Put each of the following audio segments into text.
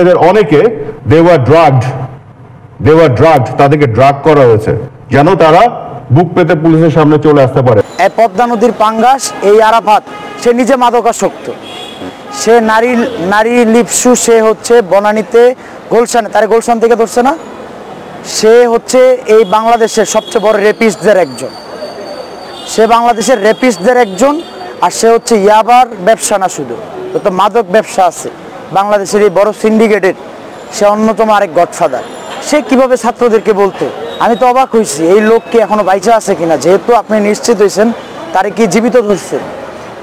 এদের অনেকে they were ড্রাগড, তাদেরকে ড্রাগ করা হয়েছে যেন তারা বুক পেতে পুলিশের সামনে চলে আসতে পারে। এই পদ্মা নদীর পাঙ্গাস এই আরাফাত, সে নিজে মাদকাসক্ত, সে নারী লিপসু, সে হচ্ছে বনানীতে গুলশানে, তার গুলশান থেকে ধরছে না, সে হচ্ছে এই বাংলাদেশের সবচেয়ে বড় রেপিস্টদের একজন, সে বাংলাদেশের রেপিস্টদের একজন। আর সে হচ্ছে ইয়াবার ব্যবসা না, শুধু তো মাদক ব্যবসা আছে বাংলাদেশের এই বড় সিন্ডিকেটের, সে অন্যতম আরেক গডফাদার। সে কিভাবে ছাত্রদেরকে বলতো, আমি তো অবাক হয়েছি এই লোক কি এখনো বাইচা আছে কিনা, যেহেতু আপনি নিশ্চিত হয়েছেন তারে কি জীবিত ধরছে,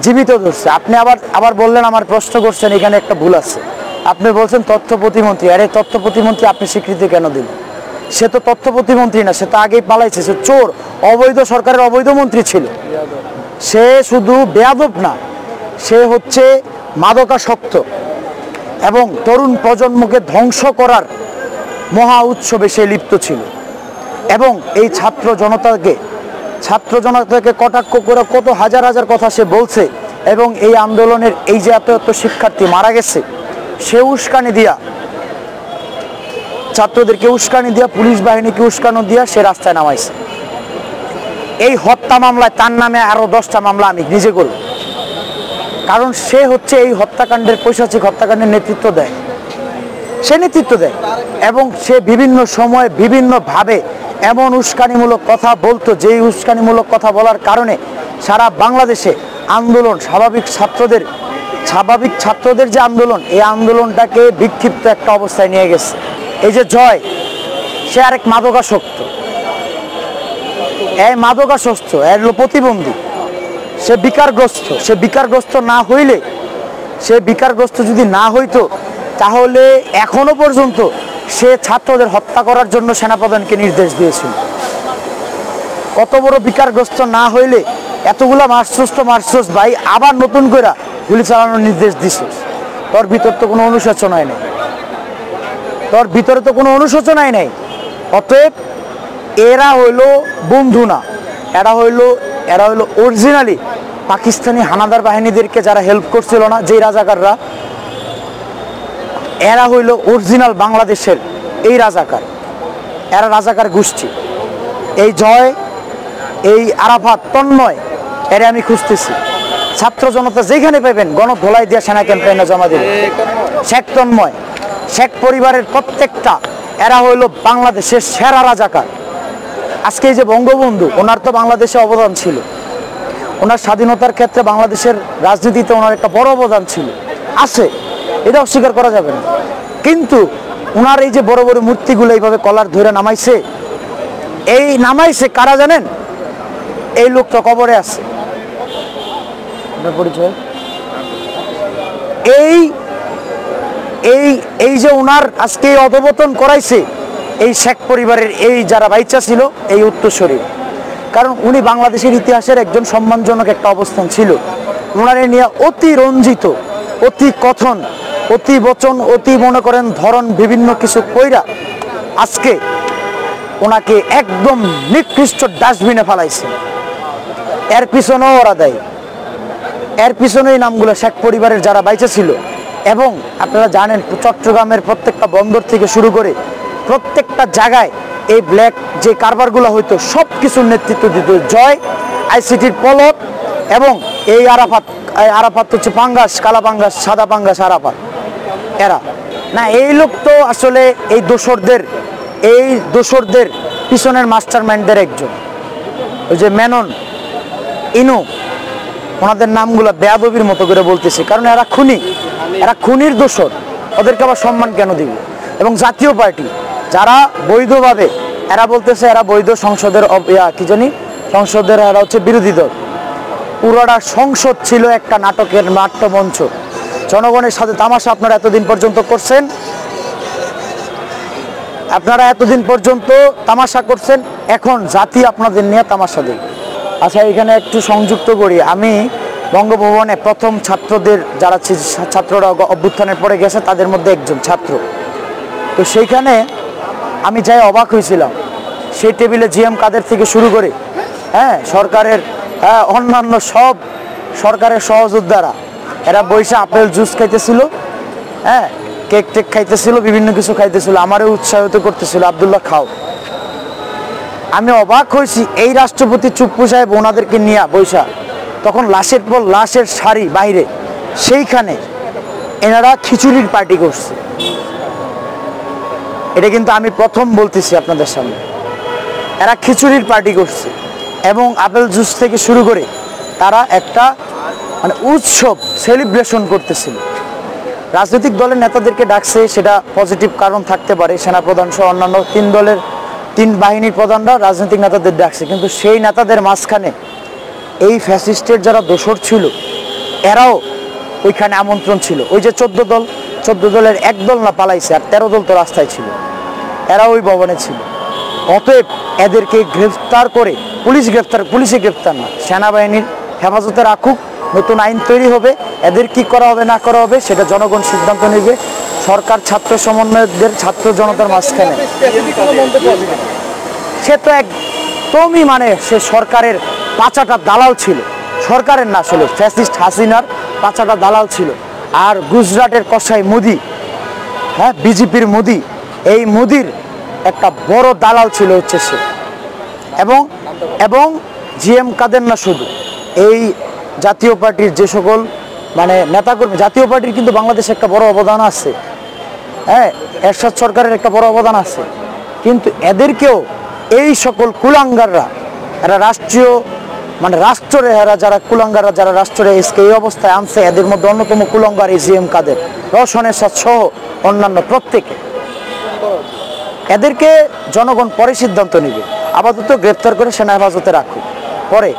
জীবিত ধরছে। আপনি আবার বললেন, আমার প্রশ্ন করছেন এখানে একটা ভুল আছে, আপনি বলছেন তথ্য প্রতিমন্ত্রী। আরে তথ্য প্রতিমন্ত্রী আপনি স্বীকৃতি কেন দিলেন? সে তো তথ্য প্রতিমন্ত্রী না, সে তো আগেই পালাইছে, সে চোর, অবৈধ সরকারের অবৈধ মন্ত্রী ছিল। সে শুধু বেয়াদব না, সে হচ্ছে মাদকাসক্ত এবং তরুণ প্রজন্মকে ধ্বংস করার মহা উৎসবে সে লিপ্ত ছিল। এবং এই ছাত্র জনতাকে কটাক্ষ করে কত হাজার হাজার কথা সে বলছে। এবং এই আন্দোলনের এই যে এত এত শিক্ষার্থী মারা গেছে, সে উস্কানি দিয়া, ছাত্রদেরকে উস্কানি দিয়া, পুলিশ বাহিনীকে উস্কানো দিয়া সে রাস্তায় নামাইছে। এই হত্যা মামলায় তার নামে আরো 10টা মামলা আমি নিজে করব, কারণ সে হচ্ছে এই হত্যাকাণ্ডের, পৈশাচিক হত্যাকাণ্ডের নেতৃত্ব দেয়, সে নেতৃত্ব দেয়। এবং সে বিভিন্ন সময়ে বিভিন্নভাবে এমন উস্কানিমূলক কথা বলতো, যেই উস্কানিমূলক কথা বলার কারণে সারা বাংলাদেশে আন্দোলন, স্বাভাবিক ছাত্রদের যে আন্দোলন, এই আন্দোলনটাকে বিক্ষিপ্ত একটা অবস্থায় নিয়ে গেছে। এই যে জয়, সে আরেক মাদকাসক্ত, এই মাদকাসক্ত, এর প্রতিবন্ধী, সে বিকারগ্রস্ত না হইলে, সে বিকারগ্রস্ত যদি না হইতো তাহলে এখনো পর্যন্ত সে ছাত্রদের হত্যা করার জন্য সেনাপ্রধানকে নির্দেশ দিয়েছিল। কত বড় বিকারগ্রস্ত না হইলে এতগুলা মার্কস ভাই আবার নতুন করে গুলি চালানোর নির্দেশ দিছে? তোর ভিতর তো কোনো অনুশোচনাই নেই, তোর ভিতরে তো কোনো অনুশোচনাই নেই। অতএব এরা হইলো বন্ধু না, এরা হইলো অরিজিনালি পাকিস্তানি হানাদার বাহিনীদেরকে যারা হেল্প করছিল না, যেই রাজাকাররা, এরা হইল অরিজিনাল বাংলাদেশের এই রাজাকার, এরা রাজাকার গোষ্ঠী। এই জয়, এই আরাফাত, তন্ময়, এরা আমি খুঁজতেছি। ছাত্র জনতা যেখানে পাবেন গণধোলাই দিয়ে সেনা ক্যাম্পেইনে জমা দিল। শেখ তন্ময়, শেখ পরিবারের প্রত্যেকটা, এরা হইল বাংলাদেশের সেরা রাজাকার। আজকে এই যে বঙ্গবন্ধু, ওনার তো বাংলাদেশে অবদান ছিল, ওনার স্বাধীনতার ক্ষেত্রে বাংলাদেশের রাজনীতিতে ওনার একটা বড় অবদান ছিল, আছে, এটা অস্বীকার করা যাবে না। কিন্তু ওনার এই যে বড় বড় মূর্তিগুলো এইভাবে কলার ধরে নামাইছে, এই নামাইছে কারা জানেন? এই লোকটা কবরে আছে, পরিচয়। এই যে ওনার আজকে অধপতন করাইছে এই শেখ পরিবারের এই যারা বাইচা ছিল, এই উত্তরসূরি। কারণ উনি বাংলাদেশের ইতিহাসের একজন সম্মানজনক একটা অবস্থান ছিল। ওনারে নিয়ে অতি রঞ্জিত, অতি কথন, অতি বচন, অতি মনে করেন ধরন, বিভিন্ন কিছু কইরা আজকে ওনাকে একদম নিকৃষ্ট ডাস্টবিনে ফেলাইছে। এর পিছনেও ওরা দেয়, এর পিছনেই নামগুলো শেখ পরিবারের যারা বাইচা ছিল। এবং আপনারা জানেন চট্টগ্রামের প্রত্যেকটা বন্দর থেকে শুরু করে প্রত্যেকটা জায়গায় এই ব্ল্যাক যে কারবারগুলো হইতো সব কিছুর নেতৃত্ব দিত জয়, আইসিটির পলক এবং এই আরাফাত হচ্ছে পাঙ্গাস, কালা পাঙ্গাস, সাদা পাঙ্গাস আরাফাত, এরা না। এই লোক তো আসলে এই দোসরদের পিছনের মাস্টার মাইন্ডদের একজন, ওই যে মেনন, ইনু, ওনাদের নামগুলো বেয়াদবির মতো করে বলতেছে, কারণ এরা খুনির দোসর, ওদেরকে আবার সম্মান কেন দিব? এবং জাতীয় পার্টি যারা বৈধভাবে, এরা বলতেছে এরা বৈধ সংসদের সংসদের এরা হচ্ছে বিরোধী দল। পুরোটা সংসদ ছিল একটা নাটকের নাট্যমঞ্চ। জনগণের সাথে তামাশা আপনারা এতদিন পর্যন্ত করছেন, তামাশা করছেন, এখন জাতি আপনাদের নিয়ে তামাশা দেয়। আচ্ছা, এখানে একটু সংযুক্ত করি, আমি বঙ্গভবনে প্রথম ছাত্রদের যারা ছাত্ররা অভ্যুত্থানের পরে গেছে তাদের মধ্যে একজন ছাত্র। তো সেইখানে আমি যাই অবাক হয়েছিলাম, সেই টেবিলে জিএম কাদের থেকে শুরু করে সরকারের অন্যান্য সব সরকারের সহযোদ্ধারা, এরা বৈশা আপেল জুস খাইতেছিল, কেক টেক খাইতেছিল, বিভিন্ন কিছু খাইতেছিল, আমারও উৎসাহিত করতেছিল, আব্দুল্লাহ খাও। আমি অবাক হয়েছি, এই রাষ্ট্রপতি চুপ্পু সাহেব ওনাদেরকে নিয়ে বৈশা, তখন লাশের পর লাশের সারি বাইরে, সেইখানে এনারা খিচুড়ির পার্টি করছে। এটা কিন্তু আমি প্রথম বলতেছি আপনাদের সামনে, এরা খিচুড়ির পার্টি করছে এবং আপেল জুস থেকে শুরু করে তারা একটা মানে উৎসব সেলিব্রেশন করতেছিল। রাজনৈতিক দলের নেতাদেরকে ডাকছে, সেটা পজিটিভ কারণ থাকতে পারে, সেনাপ্রধান সহ অন্যান্য তিন বাহিনীর প্রধানরা রাজনৈতিক নেতাদের ডাকছে, কিন্তু সেই নেতাদের মাঝখানে এই ফ্যাসিস্টের যারা দোসর ছিল এরাও ওইখানে আমন্ত্রণ ছিল। ওই যে 14 দলের এক দল না পালাইছে, আর 13 দল তো রাস্তায় ছিল, এরা ওই ভবনে ছিল। অতএব এদেরকে গ্রেফতার করে পুলিশে গ্রেফতার না, সেনাবাহিনীর হেফাজতে রাখুক, নতুন আইন তৈরি হবে, এদের কি করা হবে না করা হবে সেটা জনগণ সিদ্ধান্ত নেবে। সরকার ছাত্র সমন্বয়কদের ছাত্র জনতার মাঝখানে সে তো একদমই মানে সে সরকারের পাচাটা দালাল ছিল, সরকারের না আসলে ফ্যাসিস্ট হাসিনার পাচাটা দালাল ছিল। আর গুজরাটের কসাই মোদি, হ্যাঁ বিজেপির মোদি, এই মোদির একটা বড় দালাল ছিল হচ্ছে সে। এবং জিএম কাদের না শুধু, এই জাতীয় পার্টির যে সকল মানে নেতাকর্মী, জাতীয় পার্টির কিন্তু বাংলাদেশে একটা বড় অবদান আছে, হ্যাঁ এরশাদ সরকারের একটা বড় অবদান আছে, কিন্তু এদেরকেও এই সকল কুলাঙ্গাররা, এরা রাষ্ট্রীয় মানে রাষ্ট্রে এরা যারা কুলাঙ্গাররা, যারা রাষ্ট্রে এই অবস্থায় আনছে, এদের মধ্যে অন্যতম কুলাঙ্গার এই জিএম কাদের, রওশন এরশাদ সহ অন্যান্য প্রত্যেকে। এদেরকে জনগণ পরে সিদ্ধান্ত নেবে, আপাতত গ্রেপ্তার করে সেনা হেফাজতে রাখুক, পরে